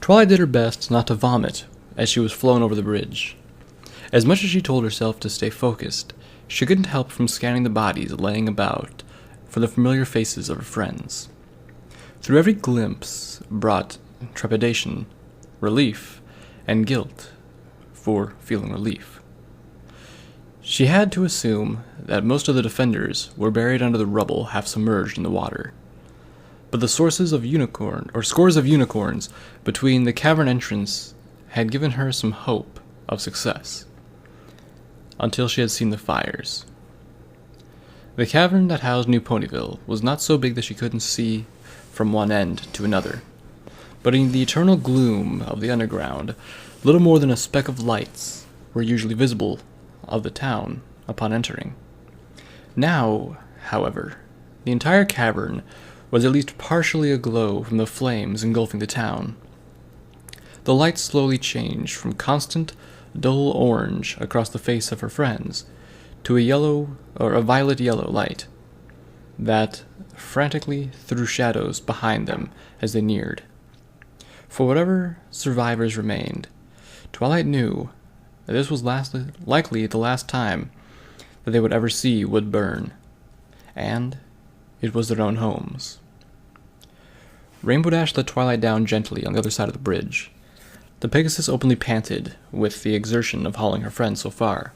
Twilight did her best not to vomit as she was flown over the bridge. As much as she told herself to stay focused, she couldn't help from scanning the bodies laying about for the familiar faces of her friends. Through every glimpse brought trepidation, relief, and guilt for feeling relief. She had to assume that most of the defenders were buried under the rubble, half submerged in the water. But the scores of unicorns between the cavern entrance had given her some hope of success, until she had seen the fires. The cavern that housed New Ponyville was not so big that she couldn't see from one end to another, but in the eternal gloom of the underground, little more than a speck of lights were usually visible of the town upon entering. Now, however, the entire cavern was at least partially aglow from the flames engulfing the town. The light slowly changed from constant, dull orange across the face of her friends to a violet yellow light that frantically threw shadows behind them as they neared. For whatever survivors remained, Twilight knew that this was likely the last time that they would ever see wood burn, and it was their own homes. Rainbow Dash let Twilight down gently on the other side of the bridge. The Pegasus openly panted with the exertion of hauling her friend so far.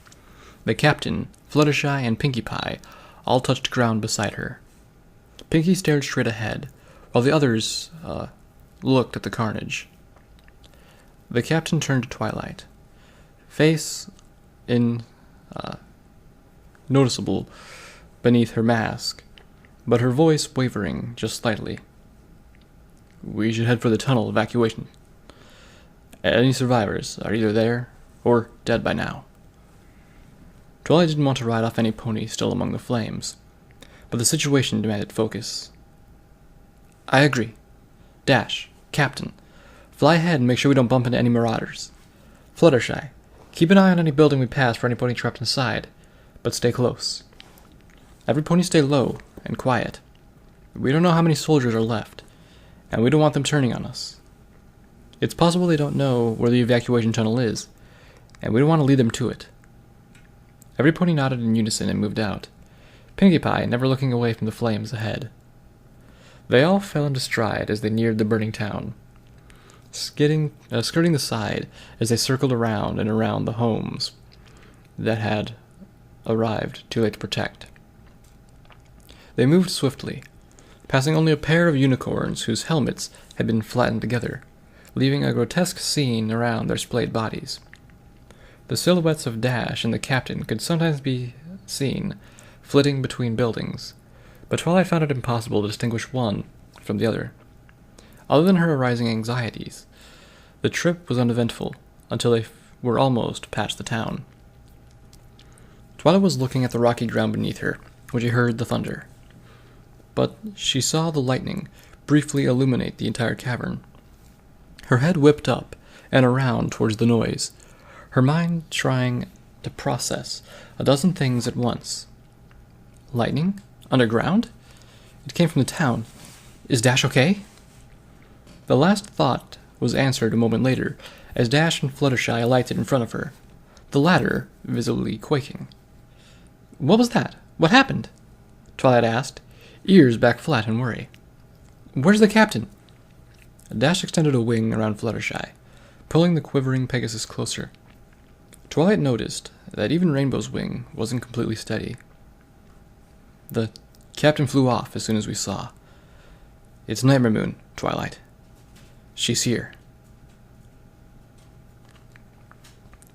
The captain, Fluttershy, and Pinkie Pie all touched ground beside her. Pinkie stared straight ahead, while the others looked at the carnage. The captain turned to Twilight, face noticeable beneath her mask, but her voice wavering just slightly. "We should head for the tunnel evacuation. Any survivors are either there or dead by now." Twilight didn't want to ride off any pony still among the flames, but the situation demanded focus. "I agree. Dash, Captain, fly ahead and make sure we don't bump into any marauders. Fluttershy, keep an eye on any building we pass for any pony trapped inside, but stay close. Every pony stay low and quiet. We don't know how many soldiers are left, and we don't want them turning on us. It's possible they don't know where the evacuation tunnel is, and we don't want to lead them to it." Every pony nodded in unison and moved out, Pinkie Pie never looking away from the flames ahead. They all fell into stride as they neared the burning town, skirting the side as they circled around and around the homes that had arrived too late to protect. They moved swiftly, passing only a pair of unicorns whose helmets had been flattened together, leaving a grotesque scene around their splayed bodies. The silhouettes of Dash and the captain could sometimes be seen flitting between buildings, but Twilight found it impossible to distinguish one from the other. Other than her arising anxieties, the trip was uneventful until they were almost past the town. Twilight was looking at the rocky ground beneath her when she heard the thunder, but she saw the lightning briefly illuminate the entire cavern. Her head whipped up and around towards the noise, her mind trying to process a dozen things at once. Lightning? Underground? It came from the town. Is Dash okay? The last thought was answered a moment later, as Dash and Fluttershy alighted in front of her, the latter visibly quaking. "What was that? What happened?" Twilight asked, ears back flat in worry. "Where's the captain?" Dash extended a wing around Fluttershy, pulling the quivering Pegasus closer. Twilight noticed that even Rainbow's wing wasn't completely steady. "The captain flew off as soon as we saw. It's Nightmare Moon, Twilight. She's here."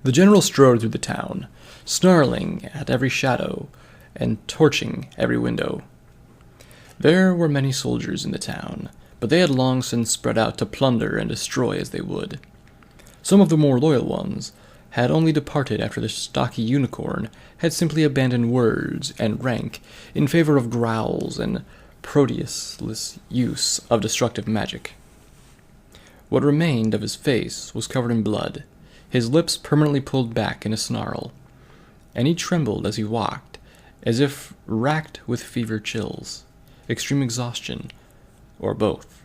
The general strode through the town, snarling at every shadow and torching every window. There were many soldiers in the town, but they had long since spread out to plunder and destroy as they would. Some of the more loyal ones had only departed after the stocky unicorn had simply abandoned words and rank in favor of growls and Proteus-less use of destructive magic. What remained of his face was covered in blood, his lips permanently pulled back in a snarl, and he trembled as he walked, as if racked with fever chills, extreme exhaustion, or both.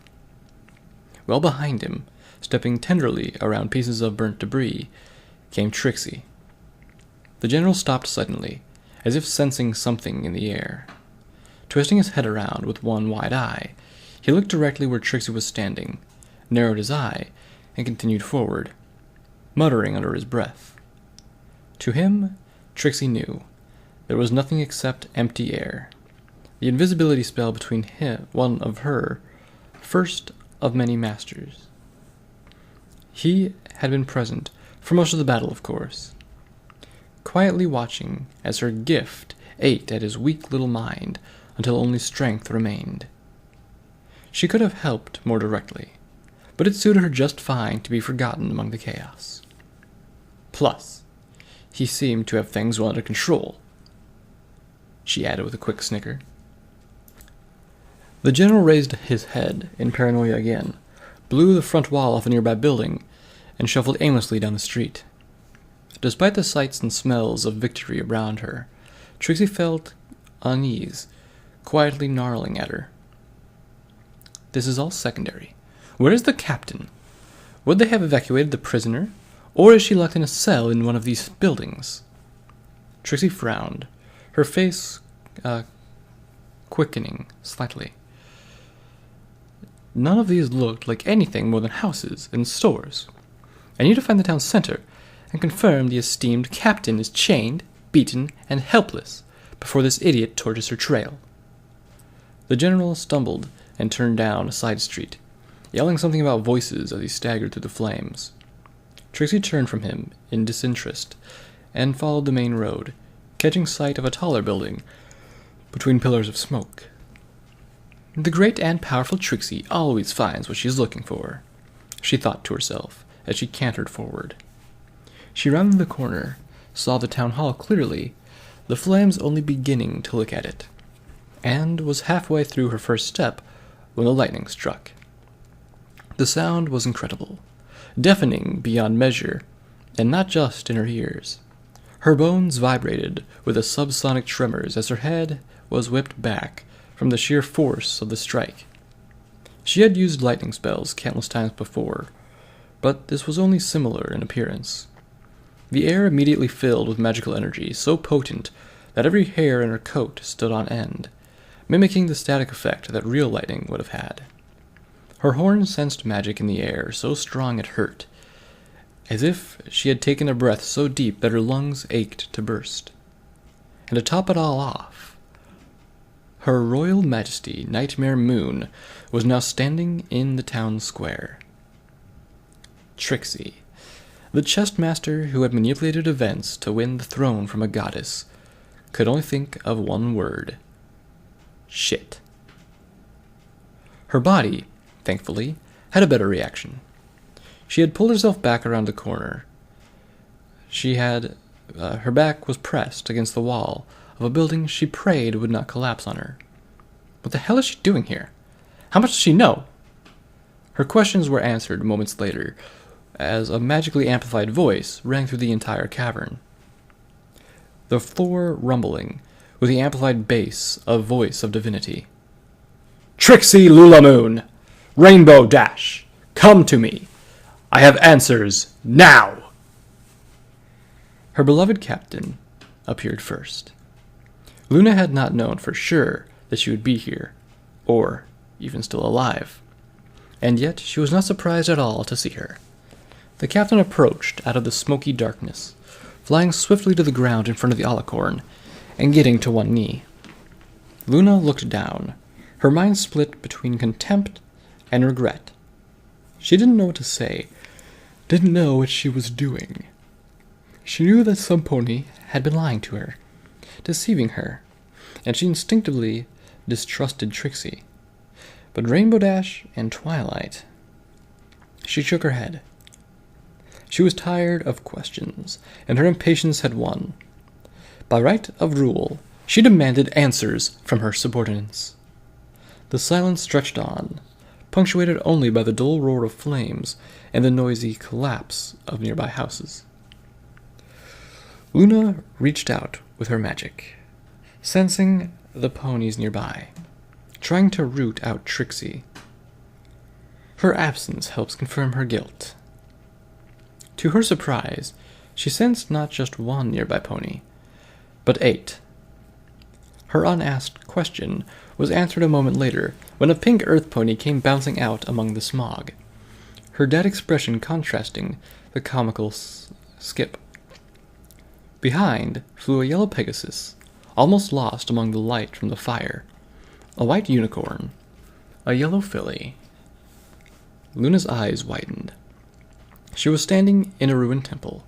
Well behind him, stepping tenderly around pieces of burnt debris, came Trixie. The general stopped suddenly, as if sensing something in the air. Twisting his head around with one wide eye, he looked directly where Trixie was standing, narrowed his eye, and continued forward, muttering under his breath. To him, Trixie knew, there was nothing except empty air. The invisibility spell between him, one of her, first of many masters. He had been present for most of the battle, of course, quietly watching as her gift ate at his weak little mind until only strength remained. She could have helped more directly, but it suited her just fine to be forgotten among the chaos. Plus, he seemed to have things well under control, she added with a quick snicker. The general raised his head in paranoia again, blew the front wall off a nearby building, and shuffled aimlessly down the street. Despite the sights and smells of victory around her, Trixie felt unease, quietly gnarling at her. This is all secondary. Where is the captain? Would they have evacuated the prisoner, or is she locked in a cell in one of these buildings? Trixie frowned, her face quickening slightly. None of these looked like anything more than houses and stores. I need to find the town center and confirm the esteemed captain is chained, beaten, and helpless before this idiot torches her trail. The general stumbled and turned down a side street, yelling something about voices as he staggered through the flames. Trixie turned from him in disinterest and followed the main road, catching sight of a taller building between pillars of smoke. The great and powerful Trixie always finds what she is looking for, she thought to herself as she cantered forward. She rounded the corner, saw the town hall clearly, the flames only beginning to look at it, and was halfway through her first step when the lightning struck. The sound was incredible, deafening beyond measure, and not just in her ears. Her bones vibrated with the subsonic tremors as her head was whipped back from the sheer force of the strike. She had used lightning spells countless times before, but this was only similar in appearance. The air immediately filled with magical energy so potent that every hair in her coat stood on end, mimicking the static effect that real lightning would have had. Her horn sensed magic in the air so strong it hurt, as if she had taken a breath so deep that her lungs ached to burst. And to top it all off, Her Royal Majesty Nightmare Moon was now standing in the town square. Trixie, the chess master who had manipulated events to win the throne from a goddess, could only think of one word: shit. Her body, thankfully, had a better reaction. She had pulled herself back around the corner. Her back was pressed against the wall of a building she prayed would not collapse on her. What the hell is she doing here? How much does she know? Her questions were answered moments later, as a magically amplified voice rang through the entire cavern. The floor rumbling with the amplified bass of voice of divinity. Trixie Lulamoon! Rainbow Dash! Come to me! I have answers now! Her beloved captain appeared first. Luna had not known for sure that she would be here, or even still alive, and yet she was not surprised at all to see her. The captain approached out of the smoky darkness, flying swiftly to the ground in front of the alicorn, and getting to one knee. Luna looked down, her mind split between contempt and regret. She didn't know what to say, didn't know what she was doing. She knew that some pony had been lying to her, deceiving her, and she instinctively distrusted Trixie. But Rainbow Dash and Twilight... She shook her head. She was tired of questions, and her impatience had won. By right of rule, she demanded answers from her subordinates. The silence stretched on, punctuated only by the dull roar of flames and the noisy collapse of nearby houses. Luna reached out with her magic, sensing the ponies nearby, trying to root out Trixie. Her absence helps confirm her guilt. To her surprise, she sensed not just one nearby pony, but 8. Her unasked question was answered a moment later when a pink earth pony came bouncing out among the smog, her dead expression contrasting the comical skip. Behind flew a yellow Pegasus, almost lost among the light from the fire, a white unicorn, a yellow filly. Luna's eyes widened. She was standing in a ruined temple,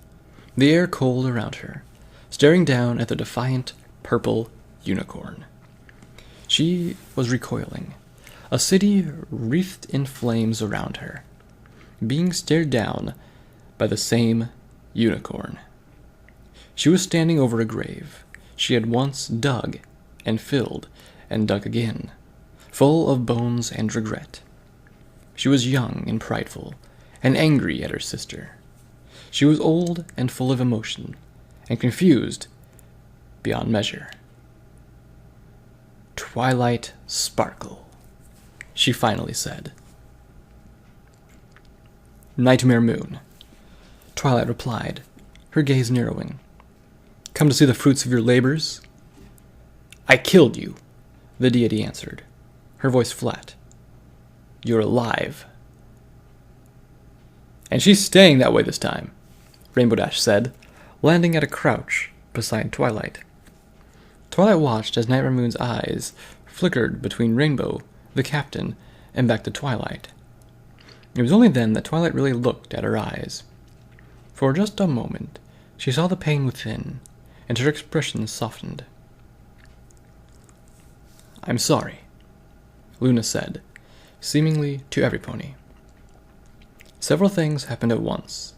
the air cold around her, staring down at the defiant purple unicorn. She was recoiling, a city wreathed in flames around her, being stared down by the same unicorn. She was standing over a grave she had once dug and filled and dug again, full of bones and regret. She was young and prideful, and angry at her sister. She was old and full of emotion, and confused beyond measure. "Twilight Sparkle," she finally said. "Nightmare Moon," Twilight replied, her gaze narrowing. "Come to see the fruits of your labors?" "I killed you," the deity answered, her voice flat. "You're alive." "And she's staying that way this time," Rainbow Dash said, landing at a crouch beside Twilight. Twilight watched as Nightmare Moon's eyes flickered between Rainbow, the captain, and back to Twilight. It was only then that Twilight really looked at her eyes. For just a moment, she saw the pain within, and her expression softened. "I'm sorry," Luna said, seemingly to every pony. Several things happened at once.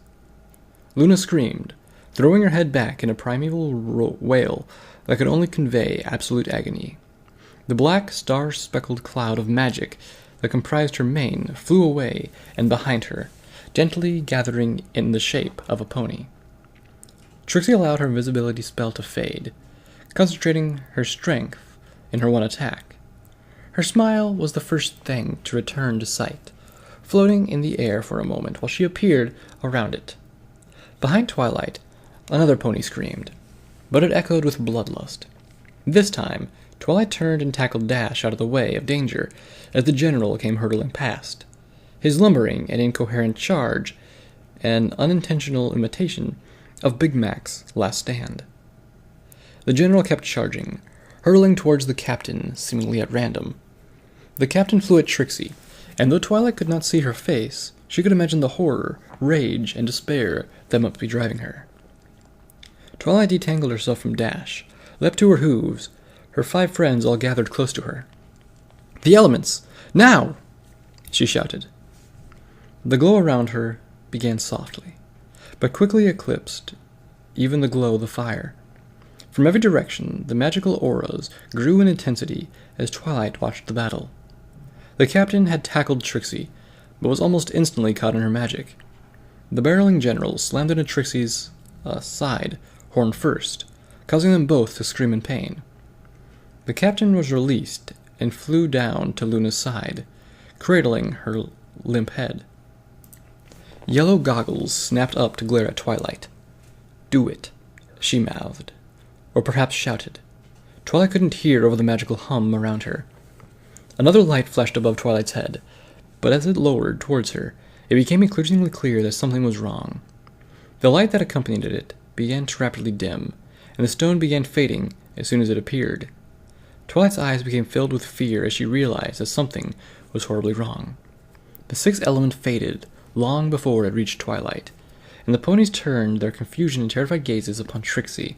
Luna screamed, throwing her head back in a primeval wail that could only convey absolute agony. The black, star-speckled cloud of magic that comprised her mane flew away and behind her, gently gathering in the shape of a pony. Trixie allowed her invisibility spell to fade, concentrating her strength in her one attack. Her smile was the first thing to return to sight, floating in the air for a moment while she appeared around it. Behind Twilight, another pony screamed, but it echoed with bloodlust. This time, Twilight turned and tackled Dash out of the way of danger as the general came hurtling past, his lumbering and incoherent charge an unintentional imitation of Big Mac's Last Stand. The general kept charging, hurtling towards the captain seemingly at random. The captain flew at Trixie, and though Twilight could not see her face, she could imagine the horror, rage, and despair that must be driving her. Twilight detangled herself from Dash, leapt to her hooves, her 5 friends all gathered close to her. "The elements! Now!" she shouted. The glow around her began softly, but quickly eclipsed even the glow of the fire. From every direction, the magical auras grew in intensity as Twilight watched the battle. The captain had tackled Trixie, but was almost instantly caught in her magic. The barreling general slammed into Trixie's side, horn first, causing them both to scream in pain. The captain was released and flew down to Luna's side, cradling her limp head. Yellow goggles snapped up to glare at Twilight. "Do it," she mouthed, or perhaps shouted. Twilight couldn't hear over the magical hum around her. Another light flashed above Twilight's head, but as it lowered towards her, it became increasingly clear that something was wrong. The light that accompanied it began to rapidly dim, and the stone began fading as soon as it appeared. Twilight's eyes became filled with fear as she realized that something was horribly wrong. The 6th element faded long before it reached Twilight, and the ponies turned their confusion and terrified gazes upon Trixie,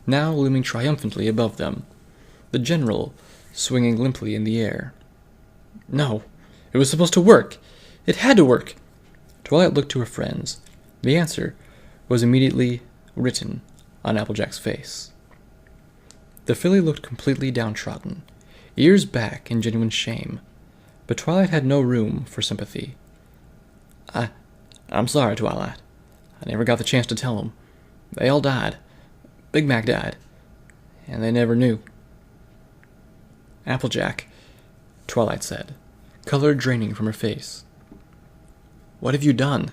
now looming triumphantly above them, the general swinging limply in the air. No, it was supposed to work! It had to work! Twilight looked to her friends. The answer was immediately written on Applejack's face. The filly looked completely downtrodden, ears back in genuine shame, but Twilight had no room for sympathy. I'm sorry, Twilight. I never got the chance to tell them. They all died. Big Mac died. And they never knew. Applejack, Twilight said, color draining from her face. What have you done?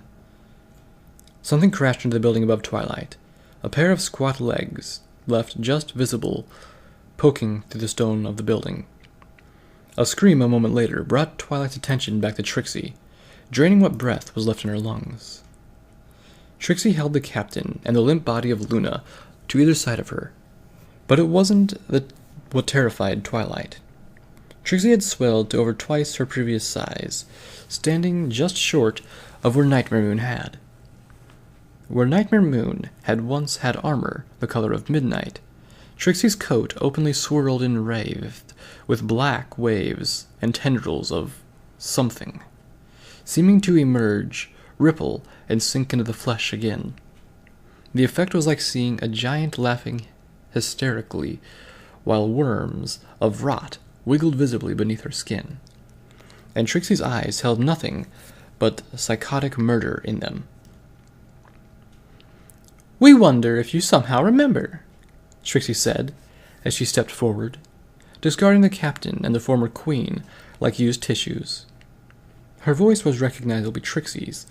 Something crashed into the building above Twilight. A pair of squat legs, left just visible, poking through the stone of the building. A scream a moment later brought Twilight's attention back to Trixie, draining what breath was left in her lungs. Trixie held the captain and the limp body of Luna to either side of her, but it wasn't what terrified Twilight. Trixie had swelled to over twice her previous size, standing just short of where Nightmare Moon had. Where Nightmare Moon had once had armor the color of midnight, Trixie's coat openly swirled and writhed with black waves and tendrils of something, seeming to emerge, ripple, and sink into the flesh again. The effect was like seeing a giant laughing hysterically, while worms of rot wiggled visibly beneath her skin, and Trixie's eyes held nothing but psychotic murder in them. "We wonder if you somehow remember," Trixie said, as she stepped forward, discarding the captain and the former queen like used tissues. Her voice was recognizably Trixie's,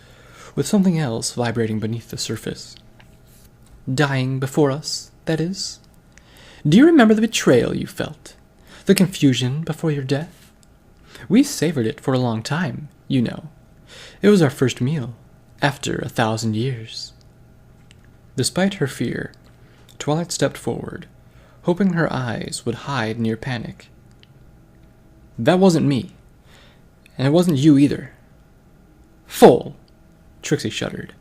with something else vibrating beneath the surface. "Dying before us, that is? Do you remember the betrayal you felt? The confusion before your death? We savored it for a long time, you know. It was our first meal, after 1,000 years. Despite her fear, Twilight stepped forward, hoping her eyes would hide near panic. "That wasn't me. And it wasn't you either." "Fool!" Trixie shuddered,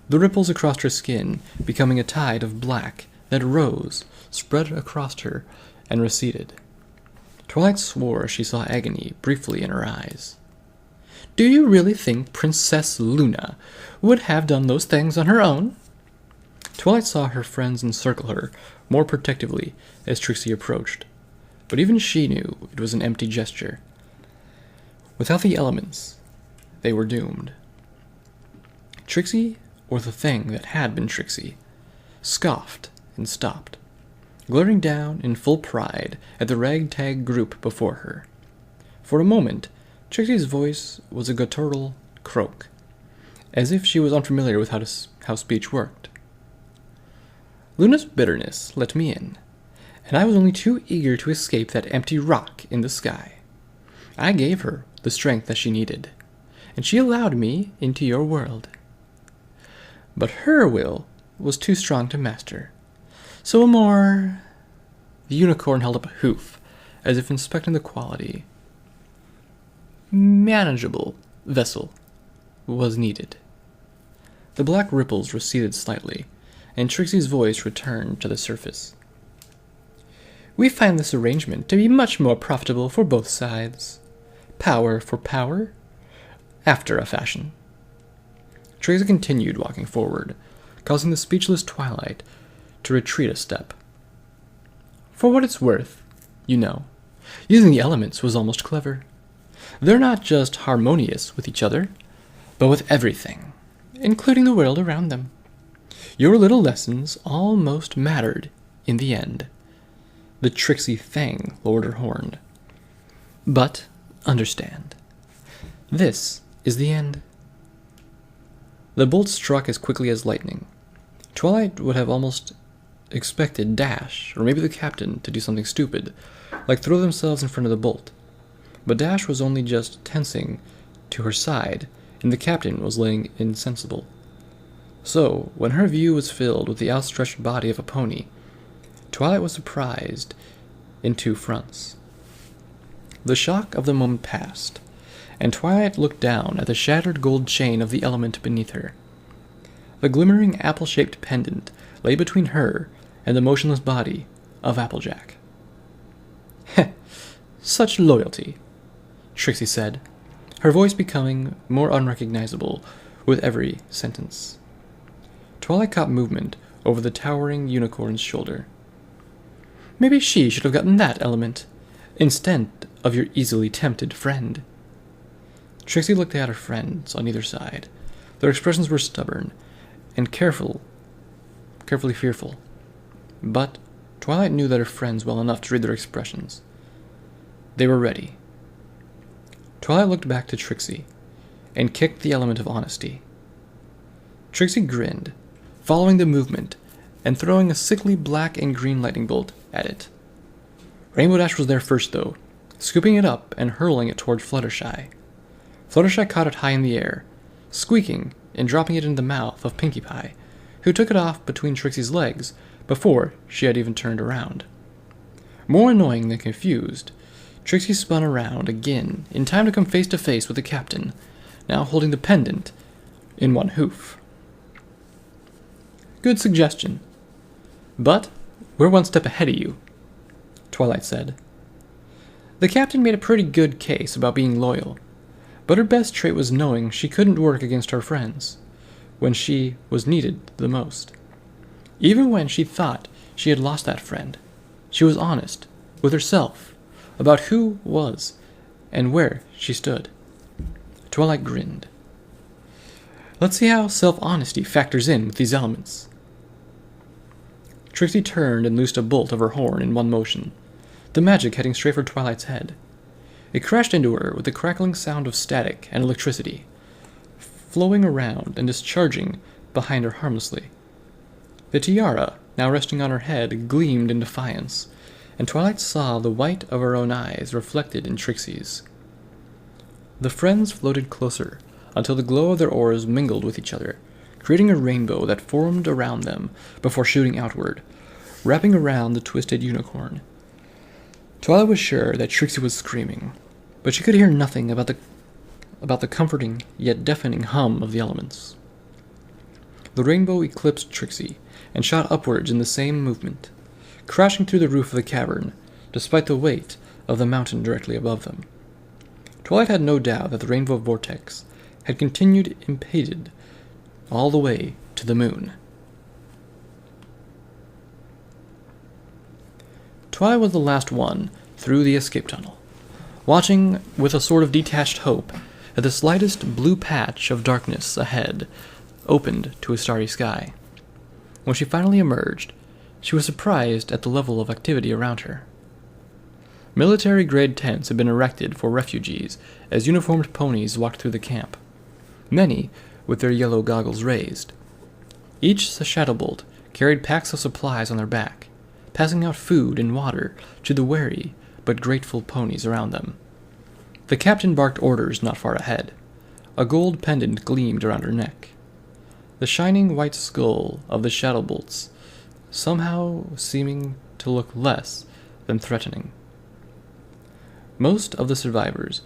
the ripples across her skin becoming a tide of black that rose, spread across her, and receded. Twilight swore she saw agony briefly in her eyes. "Do you really think Princess Luna would have done those things on her own?" Twilight saw her friends encircle her more protectively as Trixie approached, but even she knew it was an empty gesture. Without the elements, they were doomed. Trixie, or the thing that had been Trixie, scoffed and stopped, glaring down in full pride at the ragtag group before her. For a moment, Trixie's voice was a guttural croak, as if she was unfamiliar with how speech worked. "Luna's bitterness let me in, and I was only too eager to escape that empty rock in the sky. I gave her the strength that she needed, and she allowed me into your world. But her will was too strong to master, so a more..." The unicorn held up a hoof, as if inspecting the quality. "Manageable vessel was needed." The black ripples receded slightly, and Trixie's voice returned to the surface. "We find this arrangement to be much more profitable for both sides. Power for power, after a fashion." Trixie continued walking forward, causing the speechless Twilight to retreat a step. "For what it's worth, you know, using the elements was almost clever. They're not just harmonious with each other, but with everything, including the world around them. Your little lessons almost mattered in the end." The Trixie thing lowered her horn. "But understand, this is the end." The bolt struck as quickly as lightning. Twilight would have almost expected Dash, or maybe the captain, to do something stupid, like throw themselves in front of the bolt. But Dash was only just tensing to her side, and the captain was laying insensible. So, when her view was filled with the outstretched body of a pony, Twilight was surprised in two fronts. The shock of the moment passed, and Twilight looked down at the shattered gold chain of the element beneath her. The glimmering apple-shaped pendant lay between her and the motionless body of Applejack. "Heh, such loyalty," Trixie said, her voice becoming more unrecognizable with every sentence. Twilight caught movement over the towering unicorn's shoulder. "Maybe she should have gotten that element, instead of your easily tempted friend." Trixie looked at her friends on either side. Their expressions were stubborn and carefully fearful. But Twilight knew that her friends well enough to read their expressions. They were ready. Twilight looked back to Trixie, and kicked the element of honesty. Trixie grinned, following the movement and throwing a sickly black and green lightning bolt at it. Rainbow Dash was there first, though, scooping it up and hurling it toward Fluttershy. Fluttershy caught it high in the air, squeaking and dropping it in the mouth of Pinkie Pie, who took it off between Trixie's legs before she had even turned around. More annoying than confused, Trixie spun around again in time to come face to face with the captain, now holding the pendant in one hoof. Good suggestion. But we're one step ahead of you, Twilight said. The captain made a pretty good case about being loyal, but her best trait was knowing she couldn't work against her friends when she was needed the most. Even when she thought she had lost that friend, she was honest with herself about who was and where she stood. Twilight grinned. Let's see how self-honesty factors in with these elements. Trixie turned and loosed a bolt of her horn in one motion, the magic heading straight for Twilight's head. It crashed into her with a crackling sound of static and electricity, flowing around and discharging behind her harmlessly. The tiara, now resting on her head, gleamed in defiance, and Twilight saw the white of her own eyes reflected in Trixie's. The friends floated closer until the glow of their auras mingled with each other, creating a rainbow that formed around them before shooting outward, wrapping around the twisted unicorn. Twilight was sure that Trixie was screaming, but she could hear nothing about the comforting yet deafening hum of the elements. The rainbow eclipsed Trixie and shot upwards in the same movement, crashing through the roof of the cavern, despite the weight of the mountain directly above them. Twilight had no doubt that the rainbow vortex had continued impeded all the way to the moon. Twas was the last one through the escape tunnel, watching with a sort of detached hope that the slightest blue patch of darkness ahead opened to a starry sky. When she finally emerged, she was surprised at the level of activity around her. Military-grade tents had been erected for refugees as uniformed ponies walked through the camp, many with their yellow goggles raised. Each Shadowbolt carried packs of supplies on their back, passing out food and water to the wary but grateful ponies around them. The captain barked orders not far ahead. A gold pendant gleamed around her neck. The shining white skull of the Shadowbolts somehow seeming to look less than threatening. Most of the survivors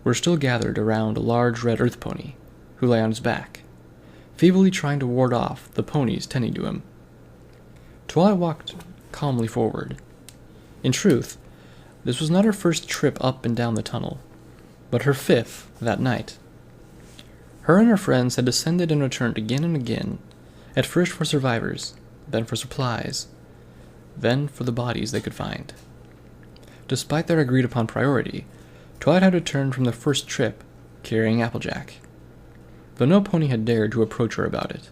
were still gathered around a large red earth pony, who lay on his back, feebly trying to ward off the ponies tending to him. Twilight walked calmly forward. In truth, this was not her first trip up and down the tunnel, but her fifth that night. Her and her friends had descended and returned again and again, at first for survivors, then for supplies, then for the bodies they could find. Despite their agreed-upon priority, Twilight had returned from the first trip carrying Applejack, though no pony had dared to approach her about it.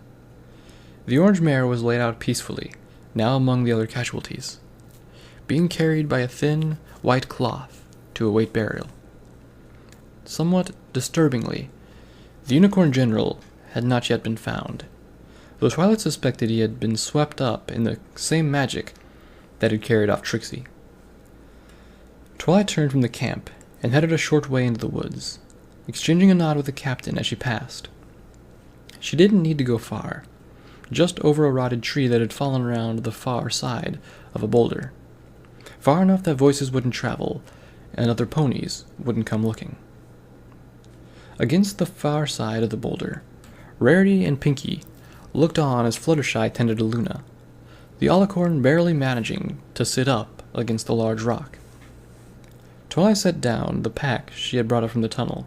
The orange mare was laid out peacefully, now among the other casualties, being carried by a thin, white cloth to await burial. Somewhat disturbingly, the Unicorn General had not yet been found, though Twilight suspected he had been swept up in the same magic that had carried off Trixie. Twilight turned from the camp and headed a short way into the woods, exchanging a nod with the captain as she passed. She didn't need to go far, just over a rotted tree that had fallen around the far side of a boulder, far enough that voices wouldn't travel and other ponies wouldn't come looking. Against the far side of the boulder, Rarity and Pinkie looked on as Fluttershy tended to Luna, the alicorn barely managing to sit up against the large rock. Twilight set down the pack she had brought up from the tunnel,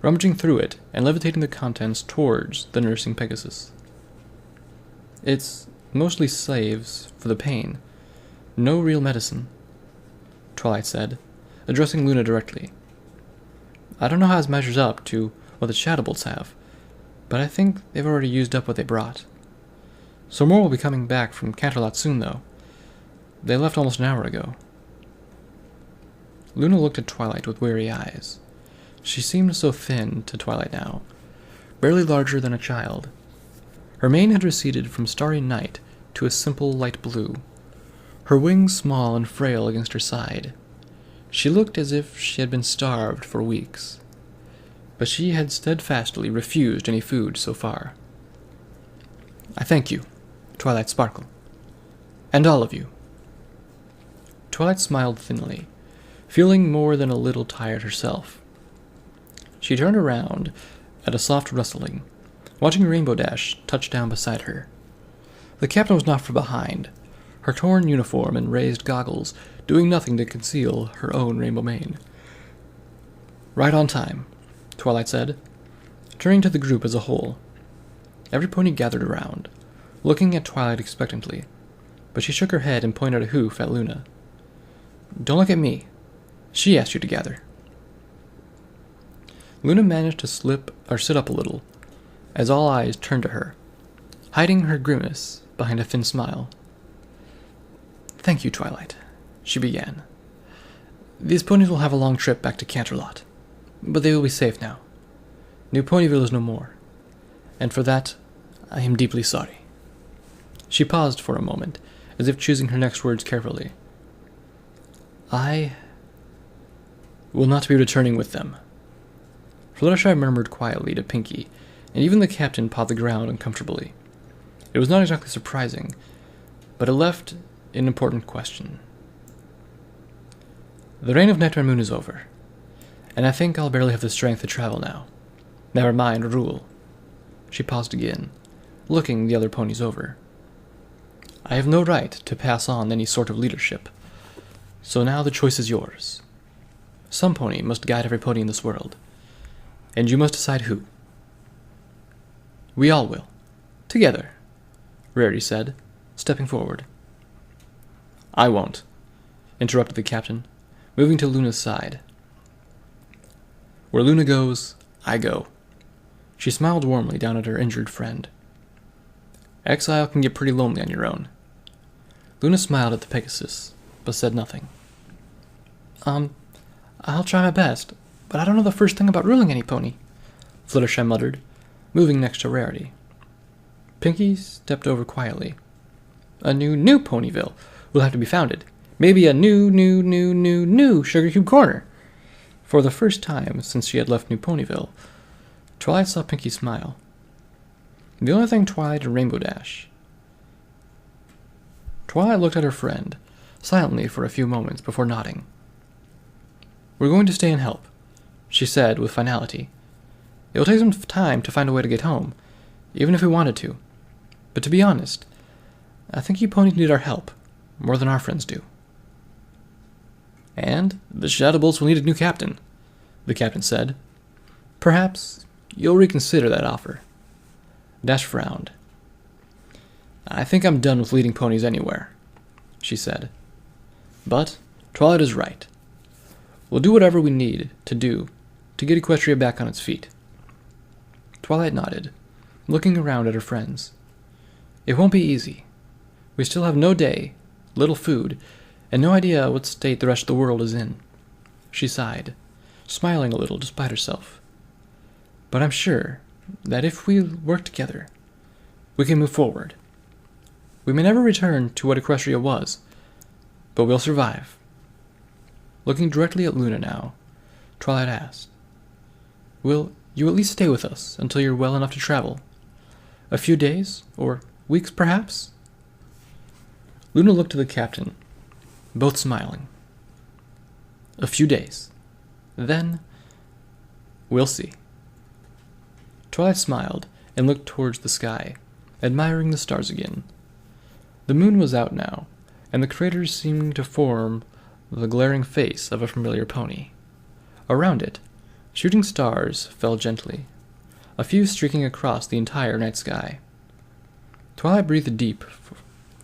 rummaging through it and levitating the contents towards the nursing Pegasus. It's mostly salves for the pain, no real medicine, Twilight said, addressing Luna directly. I don't know how this measures up to what the Shadowbolts have, but I think they've already used up what they brought. Some more will be coming back from Canterlot soon, though. They left almost an hour ago. Luna looked at Twilight with weary eyes. She seemed so thin to Twilight now, barely larger than a child. Her mane had receded from starry night to a simple light blue, her wings small and frail against her side. She looked as if she had been starved for weeks, but she had steadfastly refused any food so far. "I thank you, Twilight Sparkle, and all of you." Twilight smiled thinly, feeling more than a little tired herself. She turned around at a soft rustling, watching Rainbow Dash touch down beside her. The captain was not far behind, her torn uniform and raised goggles doing nothing to conceal her own rainbow mane. "Right on time," Twilight said, turning to the group as a whole. Every pony gathered around, looking at Twilight expectantly, but she shook her head and pointed a hoof at Luna. "Don't look at me. She asked you to gather." Luna managed to sit up a little, as all eyes turned to her, hiding her grimace behind a thin smile. "Thank you, Twilight," she began. "These ponies will have a long trip back to Canterlot, but they will be safe now. New Ponyville is no more, and for that I am deeply sorry." She paused for a moment, as if choosing her next words carefully. "I will not be returning with them." Fluttershy murmured quietly to Pinkie, and even the captain pawed the ground uncomfortably. It was not exactly surprising, but it left an important question. "The reign of Nightmare Moon is over, and I think I'll barely have the strength to travel now. Never mind rule." She paused again, looking the other ponies over. "I have no right to pass on any sort of leadership, so now the choice is yours. Some pony must guide every pony in this world, and you must decide who." "We all will. Together," Rarity said, stepping forward. "I won't," interrupted the captain, moving to Luna's side. "Where Luna goes, I go." She smiled warmly down at her injured friend. "Exile can get pretty lonely on your own." Luna smiled at the Pegasus, but said nothing. I'll try my best, but I don't know the first thing about ruling any pony," Fluttershy muttered, moving next to Rarity. Pinkie stepped over quietly. "A new Ponyville will have to be founded. Maybe a new Sugar Cube Corner." For the first time since she had left New Ponyville, Twilight saw Pinkie smile. The only thing Twilight and Rainbow Dash. Twilight looked at her friend, silently for a few moments before nodding. "We're going to stay and help," she said with finality. "It will take some time to find a way to get home, even if we wanted to. But to be honest, I think you ponies need our help more than our friends do." "And the Shadowbolts will need a new captain," the captain said. "Perhaps you'll reconsider that offer." Dash frowned. "I think I'm done with leading ponies anywhere," she said. "But Twilight is right. We'll do whatever we need to do to get Equestria back on its feet." Twilight nodded, looking around at her friends. "It won't be easy. We still have no day, little food, and no idea what state the rest of the world is in." She sighed, smiling a little despite herself. "But I'm sure that if we work together, we can move forward. We may never return to what Equestria was, but we'll survive." Looking directly at Luna now, Twilight asked, "Will you at least stay with us until you're well enough to travel? A few days, or weeks perhaps?" Luna looked to the captain, both smiling. "A few days. Then, we'll see." Twilight smiled and looked towards the sky, admiring the stars again. The moon was out now, and the craters seemed to form the glaring face of a familiar pony. Around it, shooting stars fell gently, a few streaking across the entire night sky. Twilight breathed deep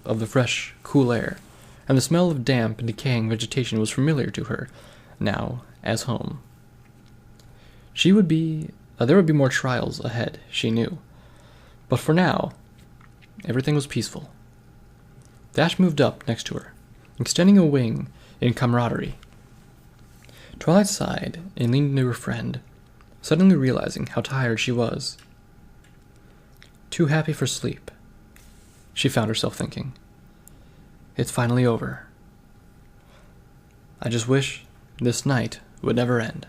of the fresh, cool air, and the smell of damp and decaying vegetation was familiar to her, now, as home. There would be more trials ahead, she knew, but for now, everything was peaceful. Dash moved up next to her, extending a wing in camaraderie. Twilight sighed and leaned into her friend, suddenly realizing how tired she was. Too happy for sleep, she found herself thinking. It's finally over. I just wish this night would never end.